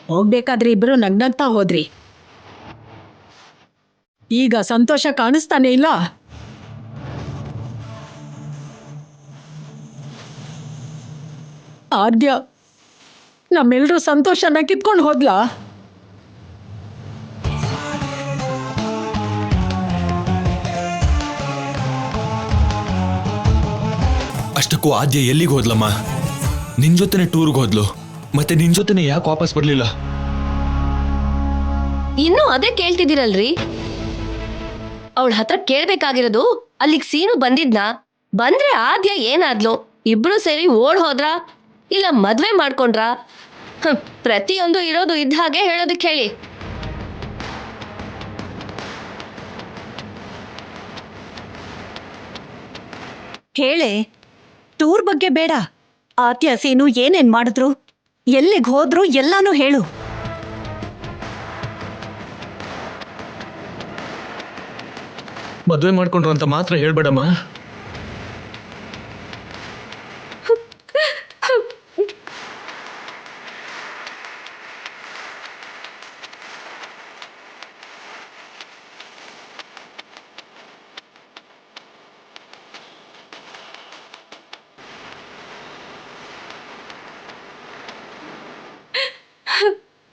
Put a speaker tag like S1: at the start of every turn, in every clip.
S1: ಹೋಗ್ಬೇಕಾದ್ರೆ ಇಬ್ರು ನಗ್ನಗ್ತಾ ಹೋದ್ರಿ. ಈಗ ಸಂತೋಷ ಕಾಣಿಸ್ತಾನೆ ಇಲ್ಲ. ಆದ್ಯ ನಮ್ಮೆಲ್ರೂ ಸಂತೋಷನ ಕಿತ್ಕೊಂಡು ಹೋದ್ಲಾ?
S2: ಅಷ್ಟಕ್ಕೂ ಆದ್ಯ ಎಲ್ಲಿಗೆ ಹೋದ್ಲಮ್ಮ? ನಿನ್ ಜೊತೆನೆ ಟೂರ್ಗೆ ಹೋದ್ಲು, ಮತ್ತೆ ನಿನ್ ಜೊತೆನೆ ಯಾಕೆ ವಾಪಸ್ ಬರ್ಲಿಲ್ಲ?
S3: ಇನ್ನೂ ಅದೇ ಕೇಳ್ತಿದ್ದೀರಲ್ರಿ? ಅವಳ ಹತ್ರ ಕೇಳ್ಬೇಕಾಗಿರೋದು ಅಲ್ಲಿಗೆ ಸೀನು ಬಂದಿದ್ನಾ, ಬಂದ್ರೆ ಆದ್ಯ ಏನಾದ್ಲು, ಇಬ್ರು ಸೇರಿ ಓಡ್ ಹೋದ್ರ ಇಲ್ಲ ಮದ್ವೆ ಮಾಡ್ಕೊಂಡ್ರ? ಪ್ರತಿಯೊಂದು ಇರೋದು ಇದ್ದ ಹಾಗೆ ಹೇಳೋದಕ್ಕೆ ಹೇಳಿ.
S4: ಹೇಳೆ, ಟೂರ್ ಬಗ್ಗೆ ಬೇಡ. ಆದ್ಯ ಸೀನು ಏನೇನ್ ಮಾಡಿದ್ರು, ಎಲ್ಲಿಗೆ ಹೋದ್ರು ಎಲ್ಲಾನು ಹೇಳು.
S2: ಮದ್ವೆ ಮಾಡ್ಕೊಂಡ್ರು ಅಂತ ಮಾತ್ರ ಹೇಳ್ಬೇಡಮ್ಮ.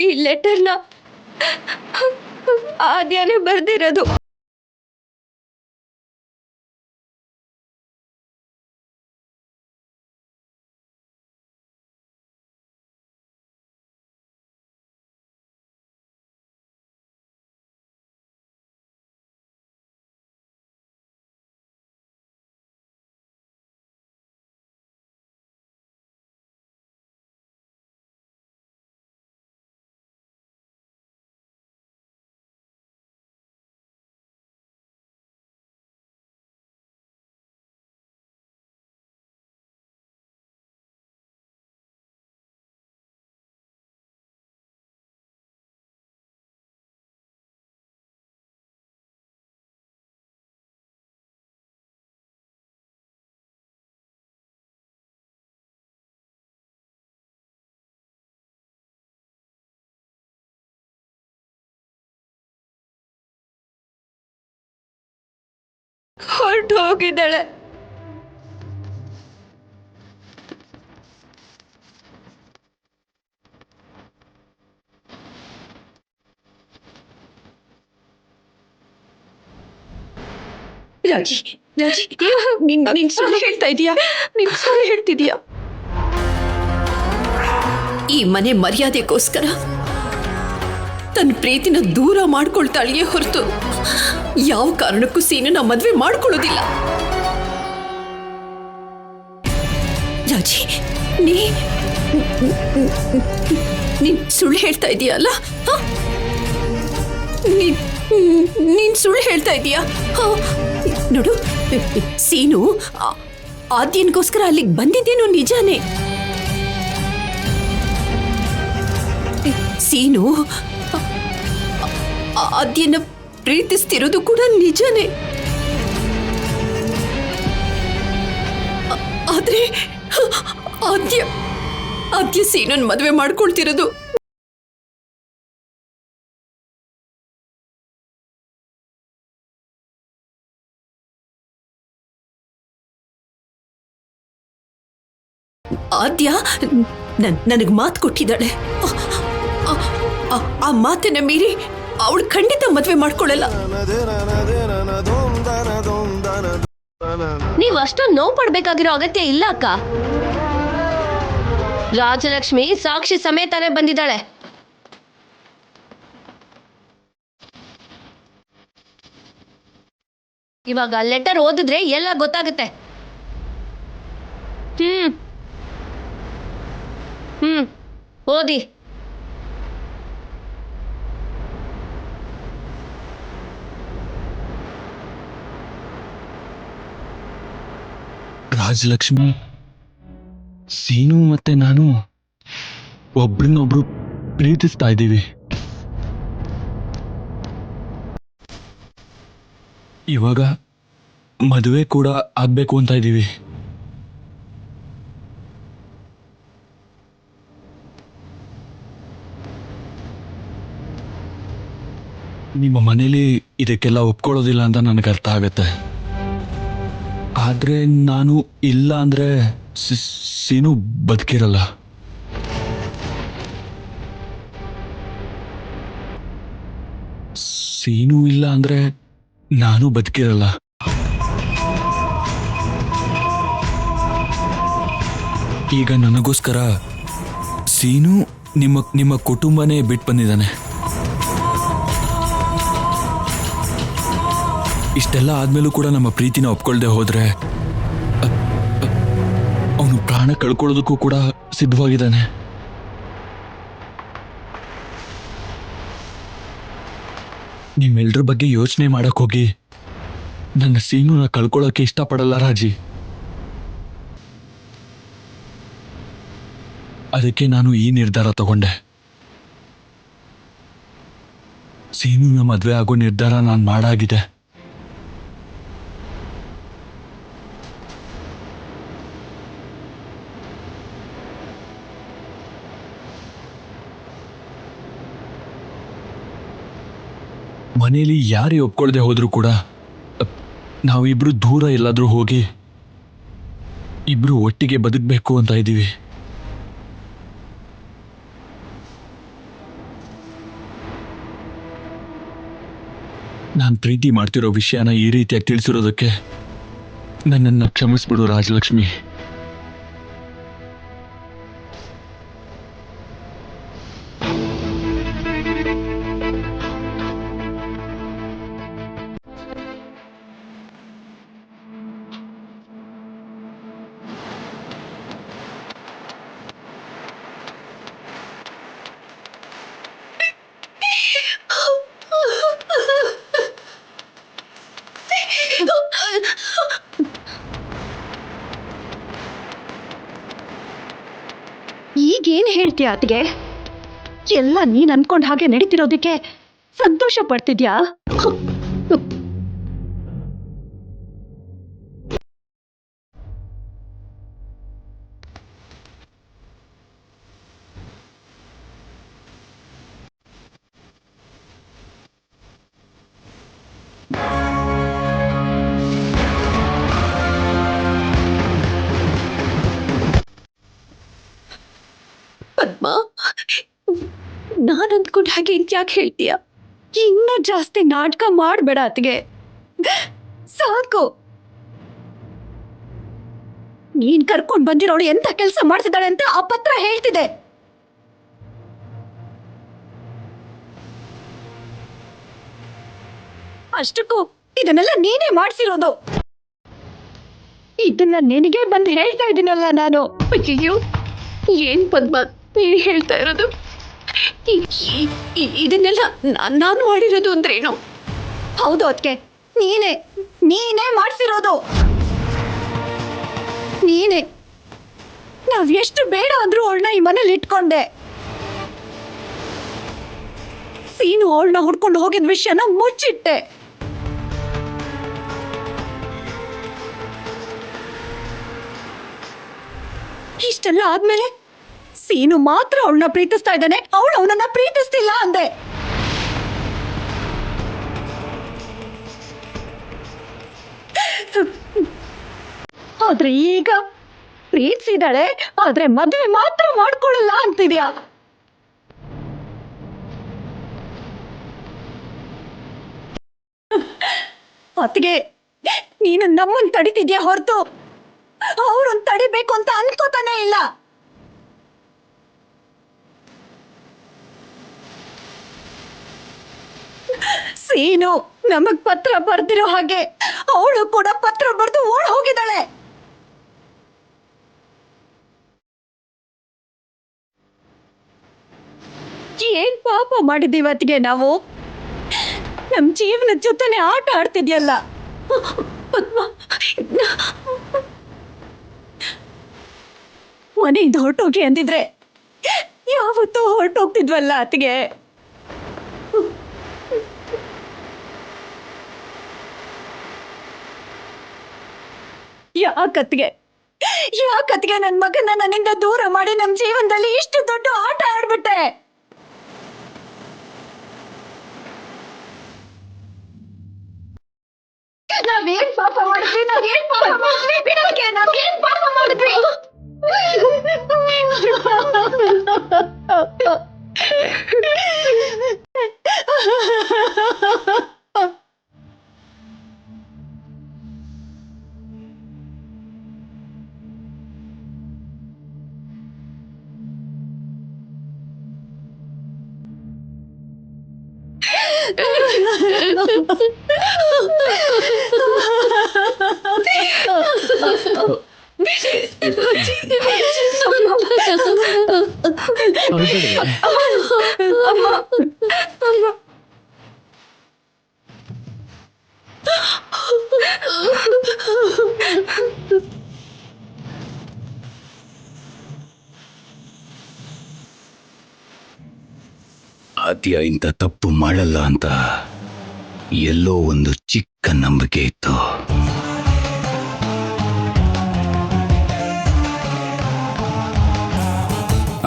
S3: ಈ ಲೆಟರ್ನ ಆದ್ಯಾನೇ ಬರ್ದಿರೋದು. ಹೊರಟು ಹೋಗಿದ್ದಾಳೆ.
S4: ರಾಜಿ, ರಾಜಿ, ನೀನ್ ಸುಳ್ಳು ಹೇಳ್ತಾ ಇದೀಯಾ? ನೀನ್ ಸುಳ್ಳು ಹೇಳ್ತಿದೀಯಾ? ಈ ಮನೆ ಮರ್ಯಾದೆಗೋಸ್ಕರ ತನ್ನ ಪ್ರೀತಿನ ದೂರ ಮಾಡ್ಕೊಳ್ತಾಳಿಯೇ ಹೊರತು ಯಾವ ಕಾರಣಕ್ಕೂ ಸೀನನ್ನ ಮದ್ವೆ ಮಾಡ್ಕೊಳ್ಳೋದಿಲ್ಲ. ರಾಜಿ, ನೀನ್ ಸುಳ್ಳು ಹೇಳ್ತಾ ಇದೀಯಲ್ಲ? ನೀನ್ ಸುಳ್ಳು ಹೇಳ್ತಾ ಇದೀಯಾ? ನೋಡು, ಸೀನು ಆದ್ಯನ್ಗೋಸ್ಕರ ಅಲ್ಲಿಗೆ ಬಂದಿದ್ದೇನೋ ನಿಜಾನೇ. ಸೀನು ಆದ್ಯನ ಪ್ರೀತಿಸ್ತಿರೋದು ಕೂಡ ನಿಜಾನೇ. ಆದ್ರೆ ಆದ್ಯ ಸೀನನ್ ಮದುವೆ ಮಾಡ್ಕೊಳ್ತಿರೋದು ಆದ್ಯ ನನಗ್ ಮಾತು ಕೊಟ್ಟಿದ್ದಾಳೆ. ಆ ಮಾತನ್ನ ಮೀರಿ ಅವಳು ಖಂಡಿತ ಮದ್ವೆ ಮಾಡ್ಕೊಳ್ಳಲ್ಲ.
S3: ನೀವ್ ಅಷ್ಟೊಂದು ನೋವು ಪಡ್ಬೇಕಾಗಿರೋ ಅಗತ್ಯ ಇಲ್ಲ ಅಕ್ಕ. ರಾಜಲಕ್ಷ್ಮಿ ಸಾಕ್ಷಿ ಸಮೇತನೇ ಬಂದಿದ್ದಾಳೆ. ಇವಾಗ ಲೆಟರ್ ಓದಿದ್ರೆ ಎಲ್ಲ ಗೊತ್ತಾಗುತ್ತೆ. ಓದಿ.
S2: ರಾಜಲಕ್ಷ್ಮಿ, ಸೀನು ಮತ್ತೆ ನಾನು ಒಬ್ರನ್ನೊಬ್ರು ಪ್ರೀತಿಸ್ತಾ ಇದ್ದೀವಿ. ಇವಾಗ ಮದುವೆ ಕೂಡ ಆಗ್ಬೇಕು ಅಂತ ಇದ್ದೀವಿ. ನಿಮ್ಮ ಮನೇಲಿ ಇದಕ್ಕೆಲ್ಲ ಒಪ್ಕೊಳ್ಳೋದಿಲ್ಲ ಅಂತ ನನಗೆ ಅರ್ಥ ಆಗತ್ತೆ. ಆದ್ರೆ ನಾನು ಇಲ್ಲ ಅಂದ್ರೆ ಸೀನು ಬದುಕಿರಲ್ಲ. ಸೀನು ಇಲ್ಲ ಅಂದ್ರೆ ನಾನು ಬದುಕಿರಲ್ಲ. ಈಗ ನನಗೋಸ್ಕರ ಸೀನು ನಿಮ್ಮ ಕುಟುಂಬನೇ ಬಿಟ್ಟು ಬಂದಿದ್ದಾನೆ. ಇಷ್ಟೆಲ್ಲ ಆದ್ಮೇಲೂ ಕೂಡ ನಮ್ಮ ಪ್ರೀತಿನ ಒಪ್ಕೊಳ್ದೆ ಹೋದ್ರೆ ಅವನು ಪ್ರಾಣ ಕಳ್ಕೊಳ್ಳೋದಕ್ಕೂ ಕೂಡ ಸಿದ್ಧವಾಗಿದ್ದಾನೆ. ನಿಮ್ಮೆಲ್ರ ಬಗ್ಗೆ ಯೋಚನೆ ಮಾಡಕ್ ಹೋಗಿ ನನ್ನ ಸೀನುನ ಕಳ್ಕೊಳ್ಳೋಕೆ ಇಷ್ಟಪಡಲ್ಲ ರಾಜಿ. ಅದಕ್ಕೆ ನಾನು ಈ ನಿರ್ಧಾರ ತಗೊಂಡೆ. ಸೀನುನ ಮದ್ವೆ ಆಗೋ ನಿರ್ಧಾರ ನಾನು ಮಾಡಾಗಿದೆ. ಮನೇಲಿ ಯಾರೇ ಒಪ್ಕೊಳ್ದೆ ಹೋದ್ರೂ ಕೂಡ ನಾವಿಬ್ರು ದೂರ ಎಲ್ಲಾದ್ರೂ ಹೋಗಿ ಇಬ್ರು ಒಟ್ಟಿಗೆ ಬದುಕಬೇಕು ಅಂತ ಇದ್ದೀವಿ. ನಾನು ಪ್ರೀತಿ ಮಾಡ್ತಿರೋ ವಿಷಯನ ಈ ರೀತಿಯಾಗಿ ತಿಳಿಸಿರೋದಕ್ಕೆ ನನ್ನನ್ನು ಕ್ಷಮಿಸ್ಬಿಡು ರಾಜಲಕ್ಷ್ಮಿ.
S4: ಈಗೇನ್ ಹೇಳ್ತೀಯ ಅತ್ಗೆ? ಎಲ್ಲ ನೀನ್ ಅನ್ಕೊಂಡ್ ಹಾಗೆ ನಡೀತಿರೋದಕ್ಕೆ ಸಂತೋಷ ಪಡ್ತಿದ್ಯಾ? ಪದ್ಮ, ನಾನ್ ಅಂದ್ಕೊಂಡ್ ಹಾಗೆ ಯಾಕೆ ಹೇಳ್ತೀಯ? ಇನ್ನ ಜಾಸ್ತಿ ನಾಟಕ ಮಾಡ್ಬೇಡ ಅತ್ಗೆ, ಸಾಕು. ನೀನ್ ಕರ್ಕೊಂಡ್ ಬಂದಿರೋಳು ಎಂತ ಕೆಲಸ ಮಾಡ್ತಿದ್ದಾಳೆ ಅಂತ ಆ ಪತ್ರ ಹೇಳ್ತಿದೆ. ಅಷ್ಟಕ್ಕೂ ಇದನ್ನೆಲ್ಲ ನೀನೇ ಮಾಡ್ಸಿರೋದು. ಇದನ್ನ ನಿನಗೆ ಬಂದು ಹೇಳ್ತಾ ಇದ್ದೀನಲ್ಲ ನಾನು. ಅಯ್ಯೋ, ಏನ್ ಪದ್ಮ ನೀನು ಹೇಳ್ತಾ ಇರೋದು? ಇದನ್ನೆಲ್ಲ ನಾನು ಮಾಡಿರೋದು ಅಂದ್ರೇನು? ಹೌದು ಅದಕ್ಕೆ ನೀನೇ ಮಾಡ್ಸಿರೋದು. ನೀನೇ ನಾವ್ ಎಷ್ಟು ಬೇಡ ಅಂದ್ರೂ ಅವಳನ್ನ ಈ ಮನೇಲಿ ಇಟ್ಕೊಂಡೆ. ಸೀನು ಅವಳನ್ನ ಹುಡ್ಕೊಂಡು ಹೋಗಿದ ವಿಷಯನ ಮುಚ್ಚಿಟ್ಟೆ. ಇಷ್ಟೆಲ್ಲ ಆದ್ಮೇಲೆ ಸೀನು ಮಾತ್ರ ಅವಳನ್ನ ಪ್ರೀತಿಸ್ತಾ ಇದ್ದಾನೆ, ಅವಳು ಅವನನ್ನ ಪ್ರೀತಿಸ್ತಿಲ್ಲ ಅಂದೆ. ಆದ್ರೆ ಈಗ ಪ್ರೀತಿಸಿದಾಳೆ, ಆದ್ರೆ ಮದುವೆ ಮಾತ್ರ ಮಾಡ್ಕೊಳ್ಳಲ್ಲ ಅಂತಿದ್ಯಾ? ಅತ್ತಿಗೆ, ನೀನು ನಮ್ಮನ್ ತಡಿತಿದ್ಯಾ ಹೊರತು ಅವ್ರನ್ನ ತಡಿಬೇಕು ಅಂತ ಅನ್ಕೋತಾನೆ ಇಲ್ಲ. ಸೀನು ನಮಗ್ ಪತ್ರ ಬರ್ದಿರೋ ಹಾಗೆ ಅವಳು ಕೂಡ ಪತ್ರ ಬರ್ದು ಓಡ್ ಹೋಗಿದ್ದಾಳೆ. ಏನ್ ಪಾಪ ಮಾಡಿದೀವತ್ತಿಗೆ ನಾವು? ನಮ್ ಜೀವನದ ಜೊತೆನೆ ಆಟ ಆಡ್ತಿದ್ಯಲ್ಲ. ಮನೆಯಿಂದ ಹೊರಟೋಗಿ ಅಂದಿದ್ರೆ ಯಾವತ್ತೂ ಹೊರಟೋಗ್ತಿದ್ವಲ್ಲ ಅತ್ತಿಗೆ. ಯಾಕತ್ಗೆ ನನ್ ಮಗನ ನನ್ನಿಂದ ದೂರ ಮಾಡಿ ನಮ್ ಜೀವನದಲ್ಲಿ ಇಷ್ಟು ದೊಡ್ಡ ಆಟ ಆಡ್ಬಿಟ್ಟೆ?
S3: ನಾವೇನ್ ಪಾಪ ಮಾಡಿದ್ವಿ ಬಿಡೋಕೆ ನಾವೇನ್ ಪಾಪ ಮಾಡಿದ್ವಿ
S5: ಆದ್ಯ ಇಂಥ ತಪ್ಪು ಮಾಡಲ್ಲ ಅಂತ ಎಲ್ಲೋ ಒಂದು ಚಿಕ್ಕ ನಂಬಿಕೆ ಇತ್ತು.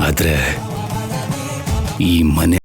S5: ಆದ್ರೆ ಈ ಮನೆ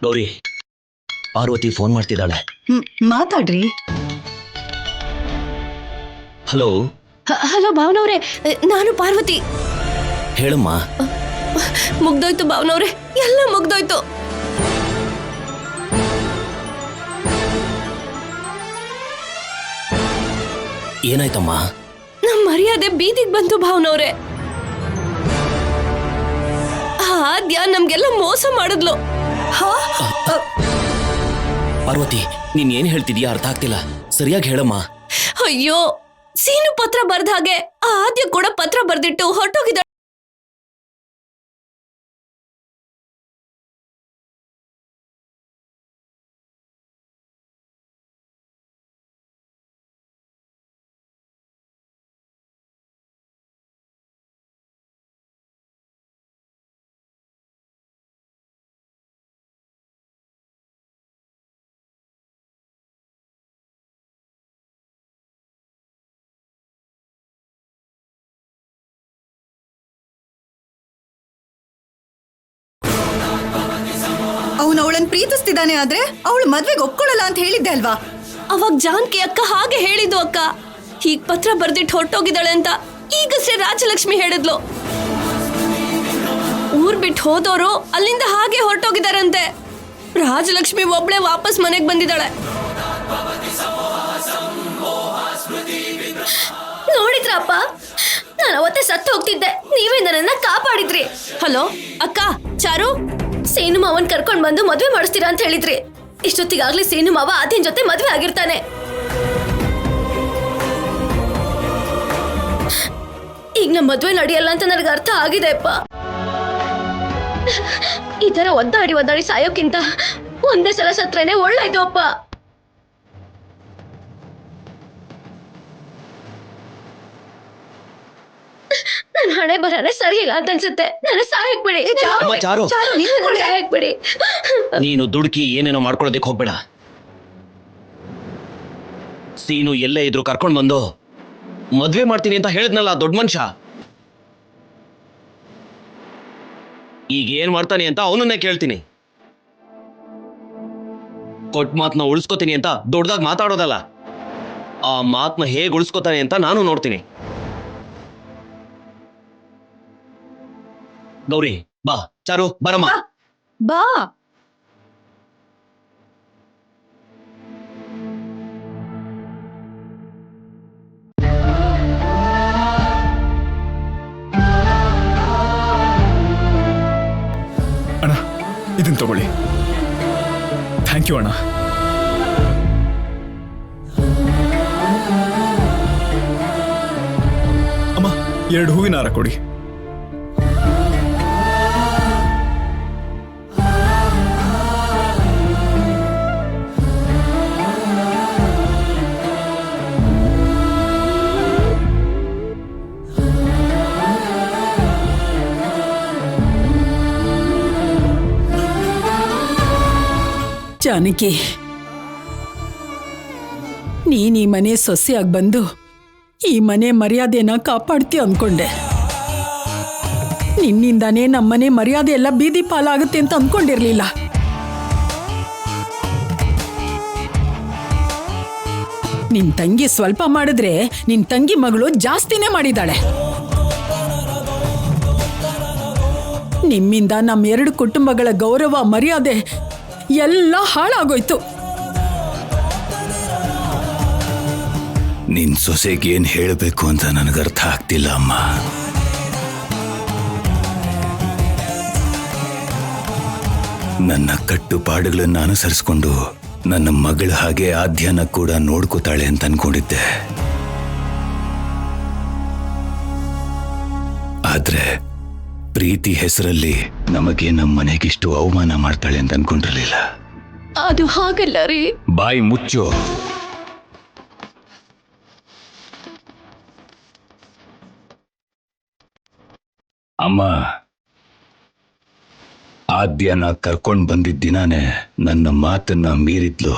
S6: ಗೌರಿ, ಪಾರ್ವತಿ ಫೋನ್ ಮಾಡ್ತಿದ್ದಾಳೆ.
S4: ಮಾತಾಡ್ರಿ.
S6: ಹಲೋ.
S3: ಹಲೋ ಭಾವನವ್ರೆ, ನಾನು ಪಾರ್ವತಿ.
S6: ಹೇಳಮ್ಮ.
S3: ಮುಗ್ದೋಯ್ತು ಭಾವನವ್ರೆ, ಎಲ್ಲ ಮುಗ್ದೋಯ್ತು.
S6: ಏನಾಯ್ತಮ್ಮ?
S3: ನಮ್ ಮರ್ಯಾದೆ ಬೀದಿಗೆ ಬಂತು ಭಾವನವ್ರೆ. ಆದ್ಯ ನಮ್ಗೆಲ್ಲ ಮೋಸ ಮಾಡಿದ್ಲು.
S6: ಪಾರ್ವತಿ, ನೀನ್ ಏನ್ ಹೇಳ್ತಿದ್ಯಾ ಅರ್ಥ ಆಗ್ತಿಲ್ಲ, ಸರಿಯಾಗಿ ಹೇಳಮ್ಮ.
S3: ಅಯ್ಯೋ, ಸೀನು ಪತ್ರ ಬರ್ದ ಹಾಗೆ ಆದ್ಯ ಕೂಡ ಪತ್ರ ಬರ್ದಿಟ್ಟು ಹೊರಟೋಗಿದ್ದ.
S7: ಅವಳನ್ನ ಪ್ರೀತಿಸ್ತಿದ್ದಾನೆ ಆದ್ರೆ ಅವಳು ಮದ್ವೆಗೆ ಒಪ್ಕೊಳ್ಳಲ್ಲ ಅಂತ ಹೇಳಿದ್ದೆ ಅಲ್ವಾ?
S3: ಅವಾಗ ಜಾನಕಿ ಅಕ್ಕ ಹಾಗೆ ಹೇಳಿದ್ದು ಅಕ್ಕ. ಹೀಗ್ ಪತ್ರ ಬರ್ದಿಟ್ಟು ಹೊರಟೋಗಿದ್ದಾಳೆ ಅಂತ ಈಗಷ್ಟೇ ರಾಜಲಕ್ಷ್ಮಿ ಹೇಳಿದ್ಲು. ಊರ್ ಬಿಟ್ಟು ಹೋದವರು ಅಲ್ಲಿಂದ ಹಾಗೆ ಹೊರಟೋಗಿದಾರಂತೆ. ರಾಜಲಕ್ಷ್ಮಿ ಒಬ್ಳೆ ವಾಪಸ್ ಮನೆಗೆ ಬಂದಿದ್ದಾಳೆ. ನೋಡಿದ್ರಪ್ಪ, ನಾನು ಅವತ್ತೇ ಸತ್ತು ಹೋಗ್ತಿದ್ದೆ, ನೀವೇ ನನ್ನನ್ನ ಕಾಪಾಡಿದ್ರಿ. ಹಲೋ ಅಕ್ಕ, ಚಾರು, ಸೇನು ಮಾವನ್ ಕರ್ಕೊಂಡ್ ಬಂದು ಮದ್ವೆ ಮಾಡಿಸ್ತೀರಾ ಅಂತ ಹೇಳಿದ್ರಿ. ಇಷ್ಟೊತ್ತಿಗಾಗ್ಲೇ ಸೇನು ಮಾವ ಆದ್ಯನ್ ಜೊತೆ ಮದ್ವೆ ಆಗಿರ್ತಾನೆ. ಈಗ ನಮ್ಮ ಮದ್ವೆ ನಡೆಯಲ್ಲ ಅಂತ ನನಗೆ ಅರ್ಥ ಆಗಿದೆ ಅಪ್ಪ. ಈ ತರ ಒದ್ದಾಡಿ ಸಾಯೋಕ್ಕಿಂತ ಒಂದೇ ಸಲ ಸತ್ರೇನೆ ಒಳ್ಳೇದು ಅಪ್ಪ. ನನ್ನ ಹಣೆ ಬರನೆ ಸರಿಯಿಲ್ಲ ಅಂತ ಅನ್ಸುತ್ತೆ. ನನ್ನ ಸಾಯಕ್ ಬಿಡಿ,
S6: ಅಮ್ಮ, ಚಾರು.
S3: ಸಾಯಕ್ ಬಿಡಿ.
S6: ನೀನು ದುಡುಕಿ ಏನೇನೋ ಮಾಡ್ಕೊಳ್ಳೋದಕ್ಕೆ ಹೋಗ್ಬೇಡ. ಸೀನು ಎಲ್ಲೇ ಇದ್ರು ಕರ್ಕೊಂಡ್ ಬಂದು ಮದ್ವೆ ಮಾಡ್ತೀನಿ ಅಂತ ಹೇಳಿದ್ನಲ್ಲ ದೊಡ್ಡ ಮನುಷ್ಯ. ಈಗ ಏನ್ ಮಾಡ್ತಾನೆ ಅಂತ ಅವನನ್ನೇ ಕೇಳ್ತೀನಿ. ಕೊಟ್ಟ ಮಾತನ್ನ ಉಳಿಸ್ಕೋತೀನಿ ಅಂತ ದೊಡ್ಡದಾಗಿ ಮಾತಾಡೋದಲ್ಲ, ಆ ಮಾತನ್ನ ಹೇಗೆ ಉಳಿಸ್ಕೋತಾನೆ ಅಂತ ನಾನು ನೋಡ್ತೀನಿ. ಗೌರಿ ಬಾ, ಚಾರು ಬರಮ್ಮ.
S4: ಬಾ.
S8: ಅಣ್ಣ, ಇದನ್ನ ತಗೊಳ್ಳಿ. ಥ್ಯಾಂಕ್ ಯು ಅಣ್ಣ. ಅಮ್ಮ, 2 ಹೂವಿನ ಹಾರ ಕೊಡಿ.
S1: ಜಾನಕಿ, ನೀನ್ ಈ ಮನೆ ಸೊಸೆಯಾಗಿ ಬಂದು ಈ ಮನೆ ಮರ್ಯಾದೆನ ಕಾಪಾಡ್ತೀಯ ಅನ್ಕೊಂಡೆ. ನಿನ್ನಿಂದಾನೇ ನಮ್ಮನೆ ಮರ್ಯಾದೆ ಎಲ್ಲ ಬೀದಿ ಪಾಲಾಗುತ್ತೆ ಅಂತ ಅನ್ಕೊಂಡಿರ್ಲಿಲ್ಲ. ನಿನ್ ತಂಗಿ ಸ್ವಲ್ಪ ಮಾಡಿದ್ರೆ ನಿನ್ ತಂಗಿ ಮಗಳು ಜಾಸ್ತಿನೇ ಮಾಡಿದಾಳೆ. ನಿಮ್ಮಿಂದ ನಮ್ಮ 2 ಕುಟುಂಬಗಳ ಗೌರವ ಮರ್ಯಾದೆ ಎಲ್ಲ ಹಾಳಾಗೋಯ್ತು.
S5: ನಿನ್ ಸೊಸೆಗೆ ಏನ್ ಹೇಳಬೇಕು ಅಂತ ನನಗರ್ಥ ಆಗ್ತಿಲ್ಲ ಅಮ್ಮ. ನನ್ನ ಕಟ್ಟುಪಾಡುಗಳನ್ನು ಅನುಸರಿಸ್ಕೊಂಡು ನನ್ನ ಮಗಳ ಹಾಗೆ ಆದ್ಯನ ಕೂಡ ನೋಡ್ಕೋತಾಳೆ ಅಂತ ಅನ್ಕೊಂಡಿದ್ದೆ. ಆದ್ರೆ ಪ್ರೀತಿ ಹೆಸರಲ್ಲಿ ನಮಗೆ ನಮ್ಮ ಮನೆಗಿಷ್ಟು ಅವಮಾನ ಮಾಡ್ತಾಳೆ ಅಂತ ಅನ್ಕೊಂಡಿರ್ಲಿಲ್ಲ.
S3: ಅದು ಹಾಗಲ್ಲ ರೀ.
S5: ಬಾಯಿ ಮುಚ್ಚು. ಅಮ್ಮ, ಆದ್ಯನ ಕರ್ಕೊಂಡ್ ಬಂದಿದ್ದ ದಿನಾನೇ ನನ್ನ ಮಾತನ್ನ ಮೀರಿದ್ಲು.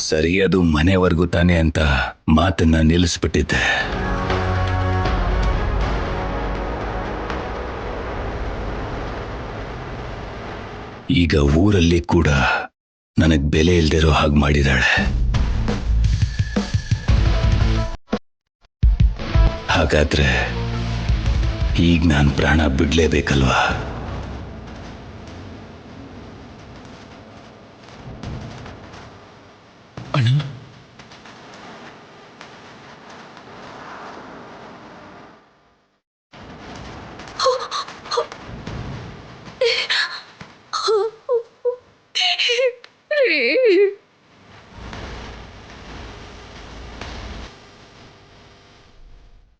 S5: ಸರಿ, ಅದು ಮನೆವರೆಗೂ ತಾನೆ ಅಂತ ಮಾತನ್ನ ನಿಲ್ಲಿಸ್ಬಿಟ್ಟಿದ್ದೆ. ಈಗ ಊರಲ್ಲಿ ಕೂಡ ನನಗ್ ಬೆಲೆ ಇಲ್ದಿರೋ ಹಾಗೆ ಮಾಡಿದಾಳೆ. ಹಾಗಾದ್ರೆ ಈಗ ನಾನು ಪ್ರಾಣ ಬಿಡ್ಲೇಬೇಕಲ್ವಾ?
S2: ಅಣ್ಣ,